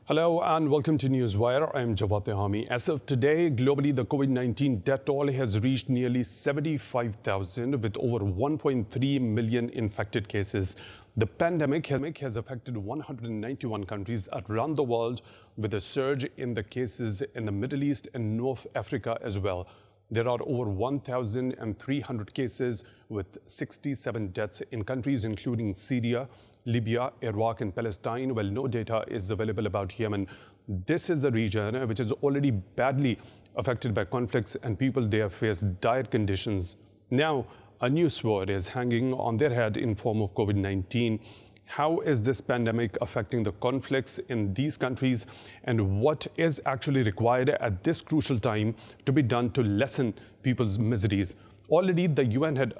Hello and welcome to Newswire. I'm Jawad Tehami. As of today, globally, the COVID-19 death toll has reached nearly 75,000 with over 1.3 million infected cases. The pandemic has affected 191 countries around the world, with a surge in the cases in the Middle East and North Africa as well. There are over 1,300 cases with 67 deaths in countries including Syria, Libya, Iraq and Palestine, while no data is available about Yemen. This is a region which is already badly affected by conflicts, and people there face dire conditions. Now, a new sword is hanging on their head in form of COVID-19. How is this pandemic affecting the conflicts in these countries, and what is actually required at this crucial time to be done to lessen people's miseries? Already, the UN had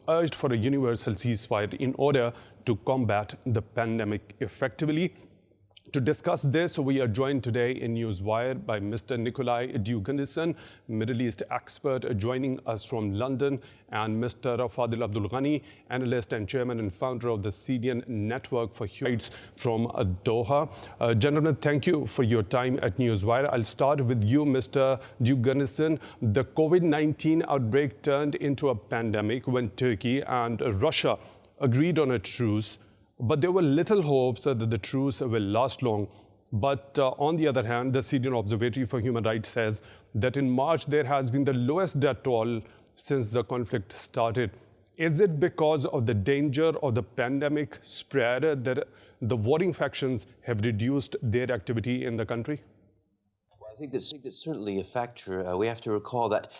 urged for a universal ceasefire in order to combat the pandemic effectively. To discuss this, we are joined today in Newswire by Mr. Nikolai Duganison, Middle East expert, joining us from London, and Mr. Fadel Abdul Ghany, analyst and chairman and founder of the Syrian Network for Human Rights from Doha. Gentlemen, thank you for your time at Newswire. I'll start with you, Mr. Duganison. The COVID-19 outbreak turned into a pandemic when Turkey and Russia agreed on a truce. But there were little hopes that the truce will last long. But on the other hand, the Syrian Observatory for Human Rights says that in March there has been the lowest death toll since the conflict started. Is it because of the danger of the pandemic spread that the warring factions have reduced their activity in the country? Well, I think that's certainly a factor. We have to recall that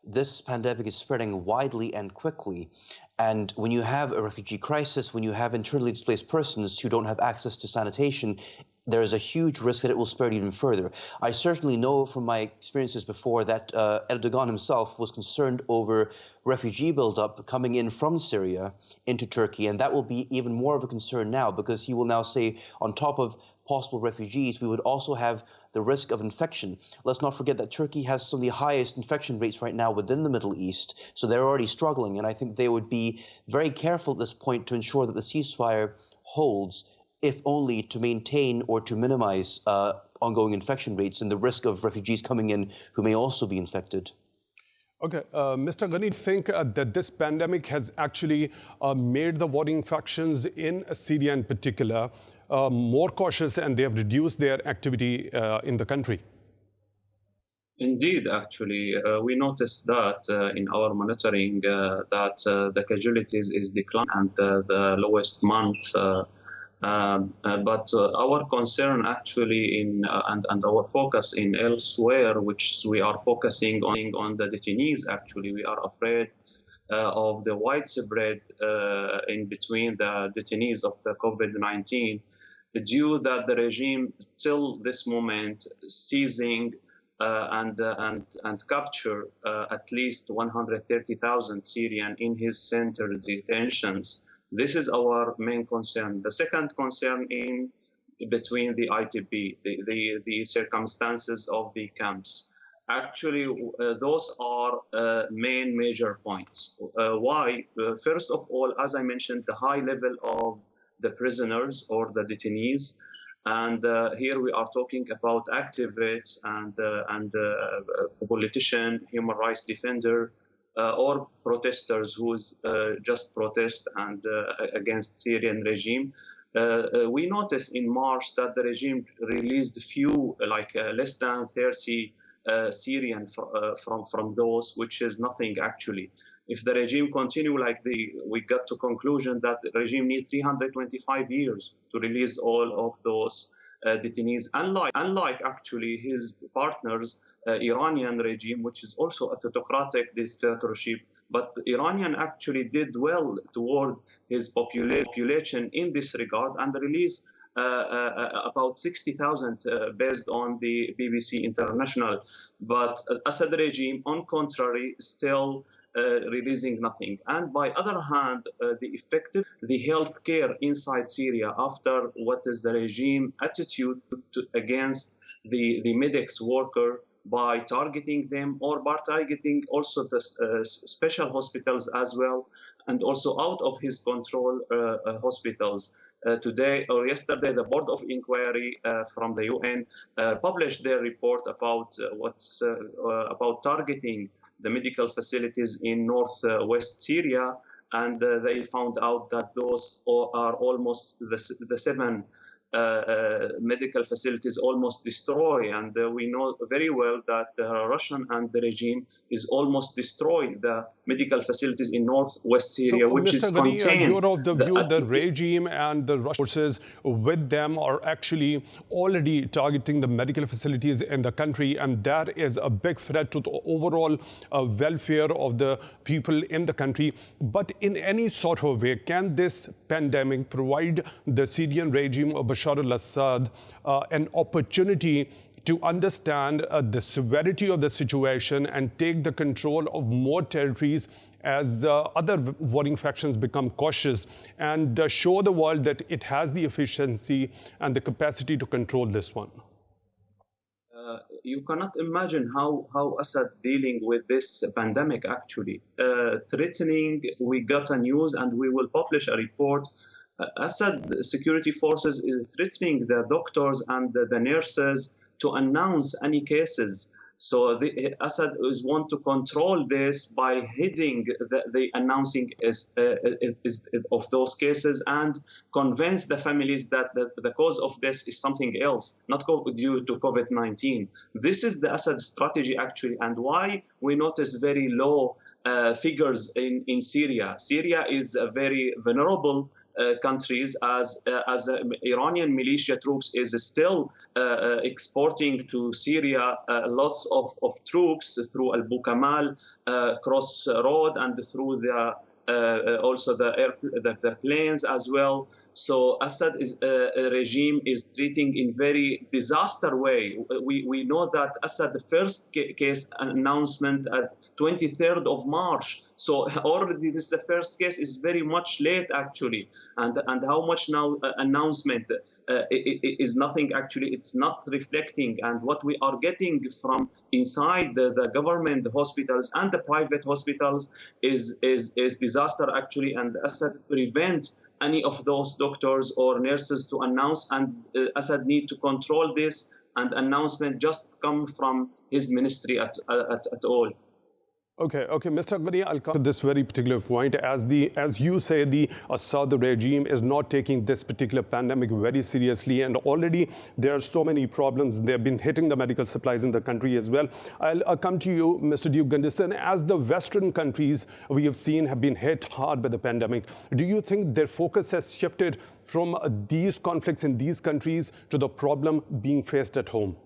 this pandemic is spreading widely and quickly. And when you have a refugee crisis, when you have internally displaced persons who don't have access to sanitation, there is a huge risk that it will spread even further. I certainly know from my experiences before that Erdogan himself was concerned over refugee buildup coming in from Syria into Turkey. And that will be even more of a concern now, because he will now say, on top of possible refugees, we would also have the risk of infection. Let's not forget that Turkey has some of the highest infection rates right now within the Middle East, so they're already struggling. And I think they would be very careful at this point to ensure that the ceasefire holds, if only to maintain or to minimize ongoing infection rates and the risk of refugees coming in who may also be infected. Okay, Mr. Ghany, think that this pandemic has actually made the warring factions in Syria in particular more cautious, and they have reduced their activity in the country? Indeed, actually, we noticed that in our monitoring that the casualties is declining and the lowest month. But our concern actually and our focus in elsewhere, which we are focusing on the detainees. Actually, we are afraid of the widespread in between the detainees of the COVID-19, due that the regime till this moment seizing and capture at least 130,000 Syrian in his center detentions. This is our main concern. The second concern in between the ITP, the circumstances of the camps. Actually, those are main major points. Why? First of all, as I mentioned, the high level of the prisoners or the detainees. And here we are talking about activists and politician, human rights defender, or protesters who's just protest and against Syrian regime. We noticed in March that the regime released few, less than 30 Syrian from those, which is nothing actually. If the regime continue like we got to conclusion that the regime needs 325 years to release all of those detainees, unlike actually his partners, Iranian regime, which is also a theocratic dictatorship, but Iranian actually did well toward his population in this regard and released about 60,000 based on the BBC International. But Assad regime, on contrary, still releasing nothing. And by other hand, the health care inside Syria after what is the regime attitude against the medics worker by targeting them or by targeting also the special hospitals as well, and also out of his control hospitals. today or yesterday, the Board of Inquiry from the UN published their report about about targeting the medical facilities in northwest Syria, and they found out that those are almost the 7 medical facilities almost destroyed, and we know very well that the Russian and the regime is almost destroying the medical facilities in northwest Syria, which Mr. is Ghany, contained. you're of the view the regime and the Russian forces with them are actually already targeting the medical facilities in the country, and that is a big threat to the overall welfare of the people in the country. But in any sort of way, can this pandemic provide the Syrian regime of Bashar al-Assad an opportunity to understand the severity of the situation and take the control of more territories as other warring factions become cautious, and show the world that it has the efficiency and the capacity to control this one? You cannot imagine how Assad dealing with this pandemic actually. Threatening, we got a news and we will publish a report. Assad security forces is threatening the doctors and the nurses to announce any cases. So Assad is want to control this by hiding the announcing of those cases and convince the families that the cause of this is something else, not due to COVID-19. This is the Assad strategy actually, and why we notice very low figures in Syria. Syria is a very vulnerable countries as the Iranian militia troops is still exporting to Syria lots of troops through Al-Bukamal crossroad and through the also the planes as well. So Assad regime is treating in very disaster way. We know that Assad, the first case announcement at 23rd of March. So already this the first case is very much late actually. And how much now announcement is nothing actually, it's not reflecting. And what we are getting from inside the government hospitals and the private hospitals is disaster actually. And Assad prevent any of those doctors or nurses to announce, and Assad need to control this, and announcement just come from his ministry at all. Okay, Mr. Ghany, I'll come to this very particular point. As you say, the Assad regime is not taking this particular pandemic very seriously, and already there are so many problems. They've been hitting the medical supplies in the country as well. I'll come to you, Mr. Duke Gunderson. As the Western countries we have seen have been hit hard by the pandemic, do you think their focus has shifted from these conflicts in these countries to the problem being faced at home?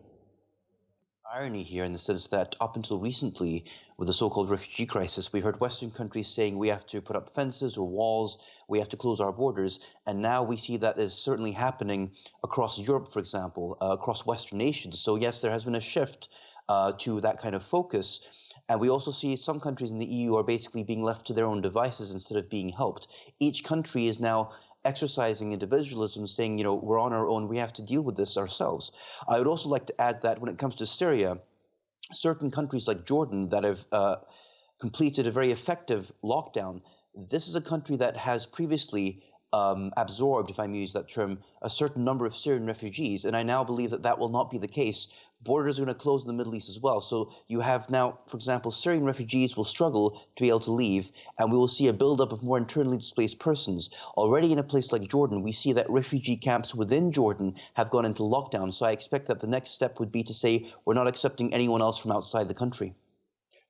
Irony here in the sense that up until recently, with the so-called refugee crisis, we heard Western countries saying we have to put up fences or walls, we have to close our borders, and now we see that is certainly happening across Europe, for example, across Western nations. So yes, there has been a shift to that kind of focus. And we also see some countries in the EU are basically being left to their own devices instead of being helped. Each country is now exercising individualism, saying, you know, we're on our own, we have to deal with this ourselves. I would also like to add that when it comes to Syria, certain countries like Jordan that have completed a very effective lockdown, this is a country that has previously absorbed, if I may use that term, a certain number of Syrian refugees, and I now believe that that will not be the case. Borders are going to close in the Middle East as well. So you have now, for example, Syrian refugees will struggle to be able to leave, and we will see a buildup of more internally displaced persons. Already in a place like Jordan, we see that refugee camps within Jordan have gone into lockdown. So I expect that the next step would be to say we're not accepting anyone else from outside the country.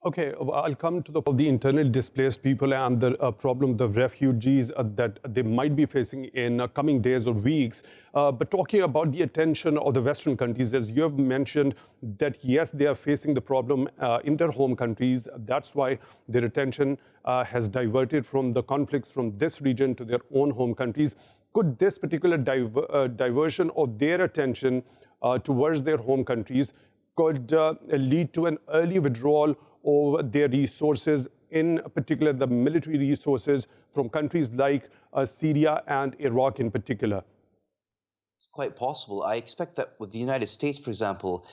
Okay, I'll come to the internally displaced people and the problem, the refugees that they might be facing in coming days or weeks. But talking about the attention of the Western countries, as you have mentioned, that yes, they are facing the problem in their home countries. That's why their attention has diverted from the conflicts from this region to their own home countries. Could this particular diversion of their attention towards their home countries could lead to an early withdrawal of their resources, in particular the military resources from countries like Syria and Iraq in particular? It's quite possible. I expect that with the United States, for example,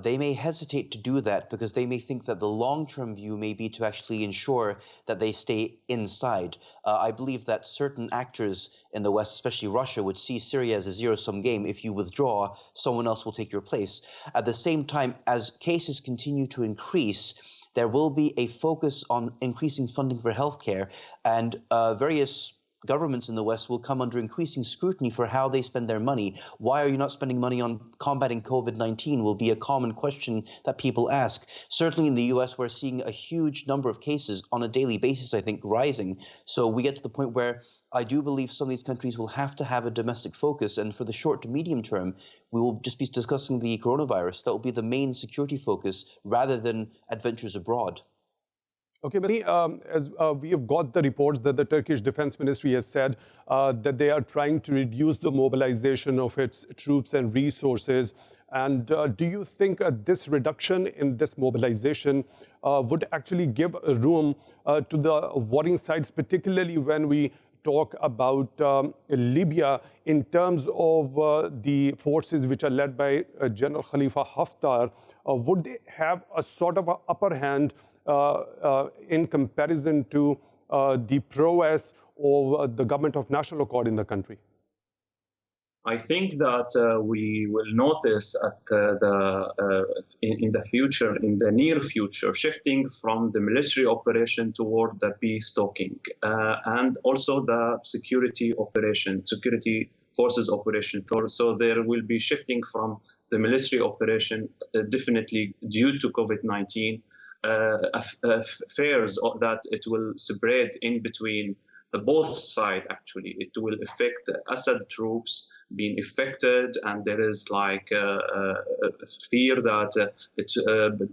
they may hesitate to do that because they may think that the long-term view may be to actually ensure that they stay inside. I believe that certain actors in the West, especially Russia, would see Syria as a zero-sum game. If you withdraw, someone else will take your place. At the same time, as cases continue to increase, there will be a focus on increasing funding for healthcare, and various governments in the West will come under increasing scrutiny for how they spend their money. Why are you not spending money on combating COVID-19 will be a common question that people ask. Certainly in the US, we're seeing a huge number of cases on a daily basis, I think, rising. So we get to the point where I do believe some of these countries will have to have a domestic focus. And for the short to medium term, we will just be discussing the coronavirus. That will be the main security focus rather than adventures abroad. Okay, but as we have got the reports that the Turkish Defense Ministry has said that they are trying to reduce the mobilization of its troops and resources. And do you think this reduction in this mobilization would actually give room to the warring sides, particularly when we talk about Libya in terms of the forces which are led by General Khalifa Haftar? Would they have a sort of an upper hand in comparison to the prowess of the government of national accord in the country? I think that we will notice at in the future, in the near future, shifting from the military operation toward the peace talking and also the security forces operation. So there will be shifting from the military operation, definitely due to COVID-19. Fears that it will spread in between both sides. Actually, it will affect Assad troops being affected, and there is like fear that it's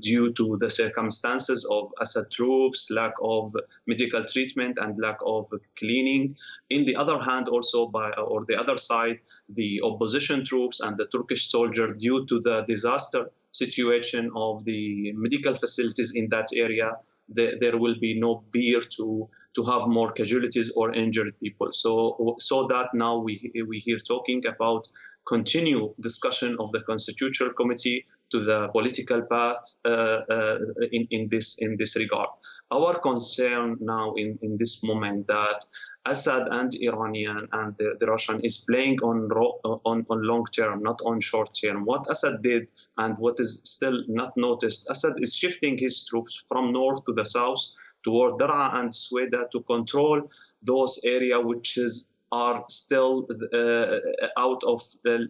due to the circumstances of Assad troops, lack of medical treatment and lack of cleaning. In the other hand, also or the other side, the opposition troops and the Turkish soldier, due to the disaster situation of the medical facilities in that area, there will be no fear to have more casualties or injured people. So that now we hear talking about continue discussion of the Constitutional Committee to the political path in this regard. Our concern now in this moment that Assad and Iranian and the Russian is playing on long term, not on short term. What Assad did and what is still not noticed, Assad is shifting his troops from north to the south toward Daraa and Sweda to control those areas which are still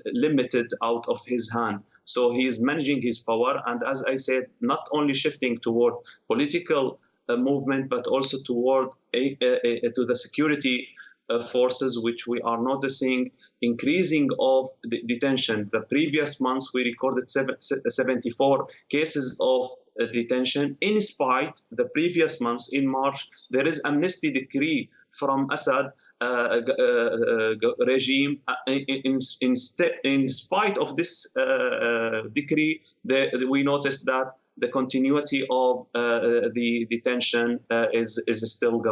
limited out of his hand. So he is managing his power, and as I said, not only shifting toward political movement, but also toward to the security forces, which we are noticing increasing of detention. The previous months we recorded 74 cases of detention. In spite, the previous months in March, there is amnesty decree from Assad regime. In spite of this decree, we noticed that the continuity of the detention is still going.